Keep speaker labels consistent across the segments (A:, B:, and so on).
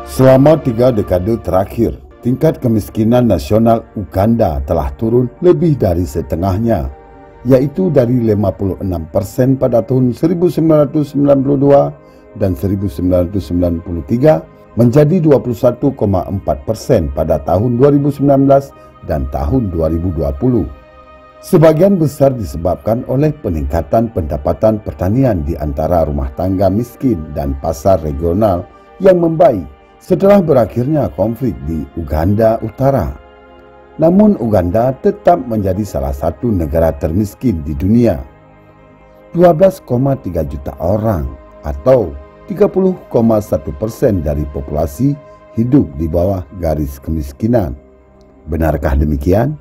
A: Selama 3 dekade terakhir, tingkat kemiskinan nasional Uganda telah turun lebih dari setengahnya, yaitu dari 56% pada tahun 1992 dan 1993 menjadi 21,4% pada tahun 2019 dan tahun 2020. Sebagian besar disebabkan oleh peningkatan pendapatan pertanian di antara rumah tangga miskin dan pasar regional yang membaik setelah berakhirnya konflik di Uganda Utara. Namun Uganda tetap menjadi salah satu negara termiskin di dunia. 12,3 juta orang atau 30,1% dari populasi hidup di bawah garis kemiskinan. Benarkah demikian?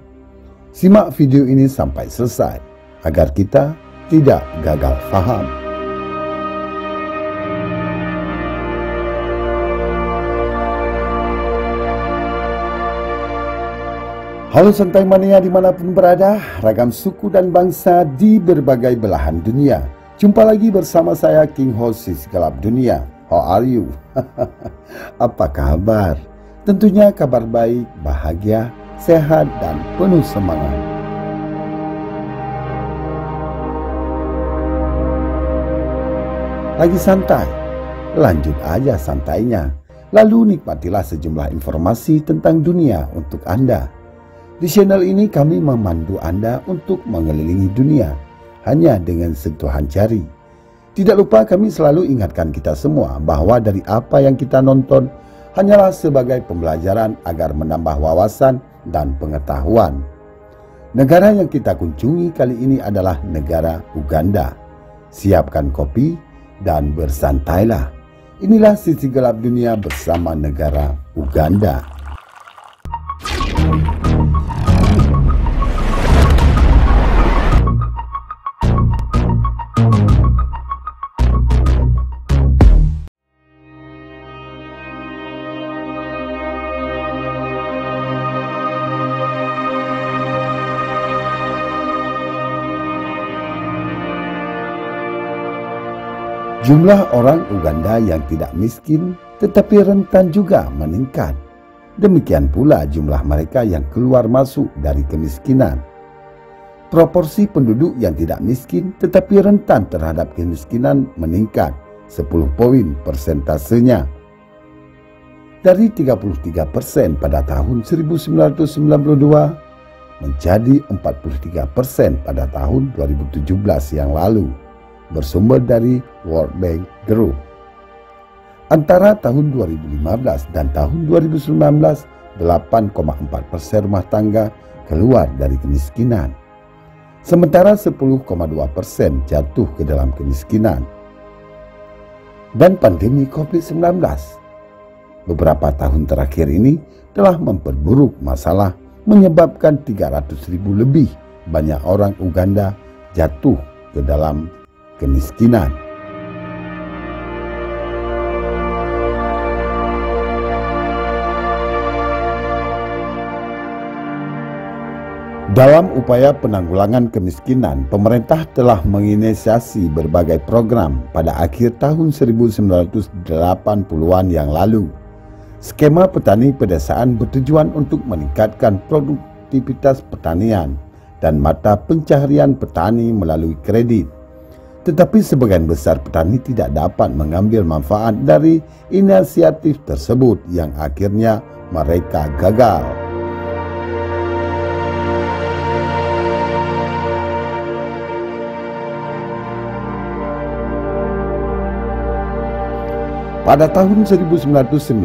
A: Simak video ini sampai selesai agar kita tidak gagal faham. Halo Santai Mania dimanapun berada, ragam suku dan bangsa di berbagai belahan dunia. Jumpa lagi bersama saya King Hosis Gelap Dunia. How are you? Apa kabar? Tentunya kabar baik, bahagia, sehat dan penuh semangat. Lagi santai? Lanjut aja santainya. Lalu nikmatilah sejumlah informasi tentang dunia untuk Anda. Di channel ini kami memandu Anda untuk mengelilingi dunia hanya dengan sentuhan jari. Tidak lupa kami selalu ingatkan kita semua bahwa dari apa yang kita nonton hanyalah sebagai pembelajaran agar menambah wawasan dan pengetahuan. Negara yang kita kunjungi kali ini adalah negara Uganda. Siapkan kopi dan bersantailah. Inilah sisi gelap dunia bersama negara Uganda. Jumlah orang Uganda yang tidak miskin tetapi rentan juga meningkat. Demikian pula jumlah mereka yang keluar masuk dari kemiskinan. Proporsi penduduk yang tidak miskin tetapi rentan terhadap kemiskinan meningkat 10 poin persentasenya. Dari 33% pada tahun 1992 menjadi 43% pada tahun 2017 yang lalu. Bersumber dari World Bank Group. Antara tahun 2015 dan tahun 2019, 8,4% rumah tangga keluar dari kemiskinan. Sementara 10,2% jatuh ke dalam kemiskinan. Dan pandemi COVID-19 beberapa tahun terakhir ini telah memperburuk masalah, menyebabkan 300.000 lebih banyak orang Uganda jatuh ke dalam kemiskinan. Dalam upaya penanggulangan kemiskinan, pemerintah telah menginisiasi berbagai program pada akhir tahun 1980-an yang lalu. Skema petani pedesaan bertujuan untuk meningkatkan produktivitas pertanian dan mata pencaharian petani melalui kredit. Tetapi sebagian besar petani tidak dapat mengambil manfaat dari inisiatif tersebut yang akhirnya mereka gagal. Pada tahun 1995,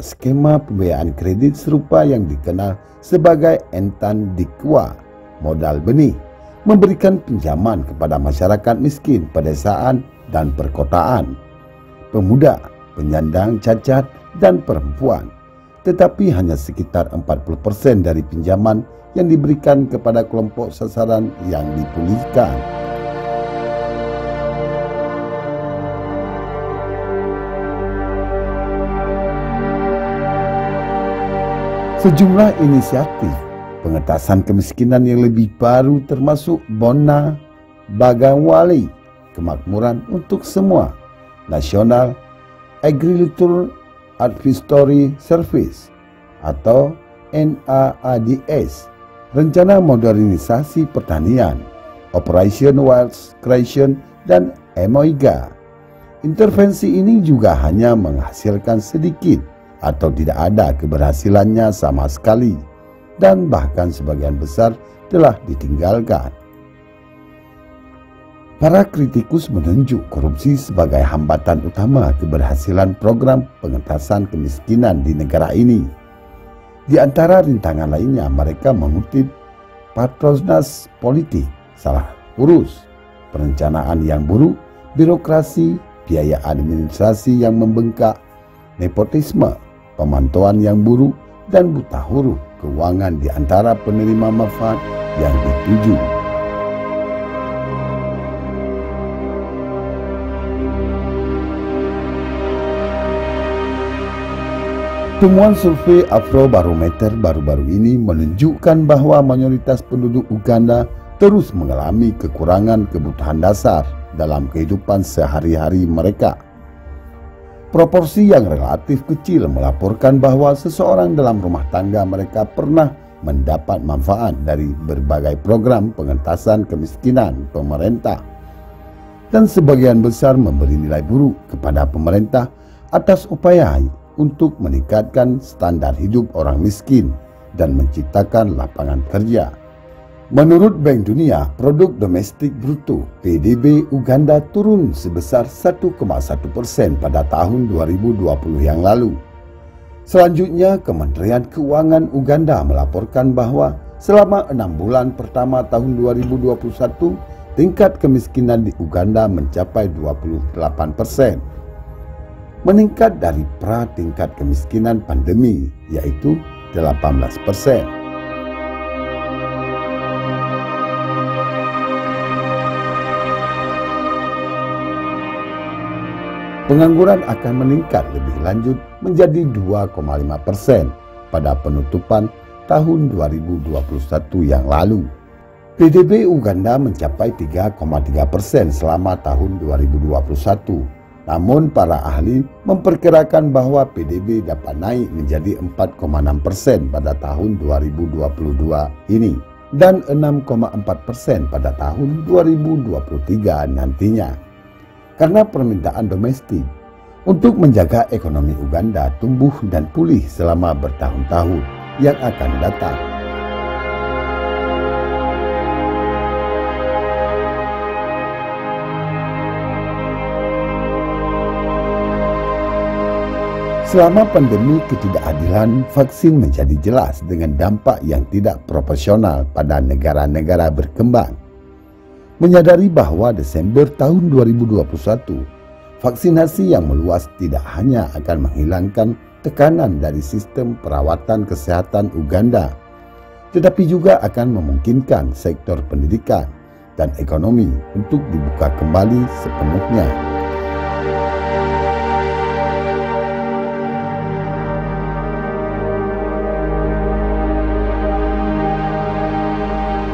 A: skema pembiayaan kredit serupa yang dikenal sebagai Entan Dikwa, modal benih, memberikan pinjaman kepada masyarakat miskin, pedesaan, dan perkotaan, pemuda, penyandang cacat, dan perempuan. Tetapi hanya sekitar 40% dari pinjaman yang diberikan kepada kelompok sasaran yang dipulihkan. Sejumlah inisiatif pengentasan kemiskinan yang lebih baru termasuk Bona Bagawali, Kemakmuran untuk Semua, National Agriculture Advisory Service atau NAADS, Rencana Modernisasi Pertanian, Operation Wealth Creation, dan MOIGA. Intervensi ini juga hanya menghasilkan sedikit atau tidak ada keberhasilannya sama sekali, dan bahkan sebagian besar telah ditinggalkan. Para kritikus menunjuk korupsi sebagai hambatan utama keberhasilan program pengentasan kemiskinan di negara ini. Di antara rintangan lainnya, mereka mengutip patronas politik, salah urus, perencanaan yang buruk, birokrasi, biaya administrasi yang membengkak, nepotisme, pemantauan yang buruk, dan buta huruf keuangan di antara penerima manfaat yang dituju. Temuan survei Afrobarometer baru-baru ini menunjukkan bahwa mayoritas penduduk Uganda terus mengalami kekurangan kebutuhan dasar dalam kehidupan sehari-hari mereka. Proporsi yang relatif kecil melaporkan bahwa seseorang dalam rumah tangga mereka pernah mendapat manfaat dari berbagai program pengentasan kemiskinan pemerintah, dan sebagian besar memberi nilai buruk kepada pemerintah atas upaya untuk meningkatkan standar hidup orang miskin dan menciptakan lapangan kerja. Menurut Bank Dunia, produk domestik bruto PDB Uganda turun sebesar 1,1% pada tahun 2020 yang lalu. Selanjutnya, Kementerian Keuangan Uganda melaporkan bahwa selama 6 bulan pertama tahun 2021, tingkat kemiskinan di Uganda mencapai 28%. Meningkat dari tingkat kemiskinan pandemi, yaitu 18%. Pengangguran akan meningkat lebih lanjut menjadi 2,5% pada penutupan tahun 2021 yang lalu. PDB Uganda mencapai 3,3% selama tahun 2021. Namun para ahli memperkirakan bahwa PDB dapat naik menjadi 4,6% pada tahun 2022 ini dan 6,4% pada tahun 2023 nantinya. Karena permintaan domestik untuk menjaga ekonomi Uganda tumbuh dan pulih selama bertahun-tahun yang akan datang. Selama pandemi, ketidakadilan vaksin menjadi jelas dengan dampak yang tidak proporsional pada negara-negara berkembang. Menyadari bahwa Desember tahun 2021, vaksinasi yang meluas tidak hanya akan menghilangkan tekanan dari sistem perawatan kesehatan Uganda, tetapi juga akan memungkinkan sektor pendidikan dan ekonomi untuk dibuka kembali sepenuhnya.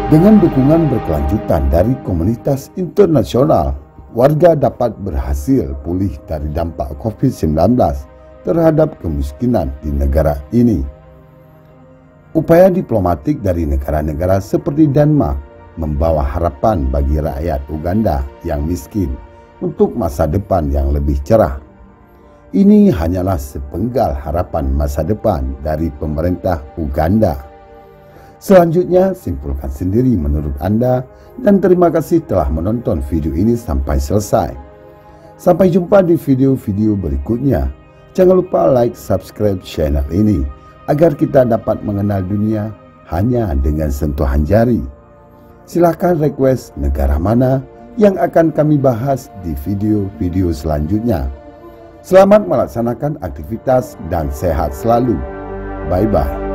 A: Dengan dukungan berkelanjutan dari komunitas internasional, warga dapat berhasil pulih dari dampak COVID-19 terhadap kemiskinan di negara ini. Upaya diplomatik dari negara-negara seperti Denmark membawa harapan bagi rakyat Uganda yang miskin untuk masa depan yang lebih cerah. Ini hanyalah sepenggal harapan masa depan dari pemerintah Uganda. Selanjutnya, simpulkan sendiri menurut Anda, dan terima kasih telah menonton video ini sampai selesai. Sampai jumpa di video-video berikutnya. Jangan lupa like, subscribe channel ini agar kita dapat mengenal dunia hanya dengan sentuhan jari. Silakan request negara mana yang akan kami bahas di video-video selanjutnya. Selamat melaksanakan aktivitas dan sehat selalu. Bye-bye.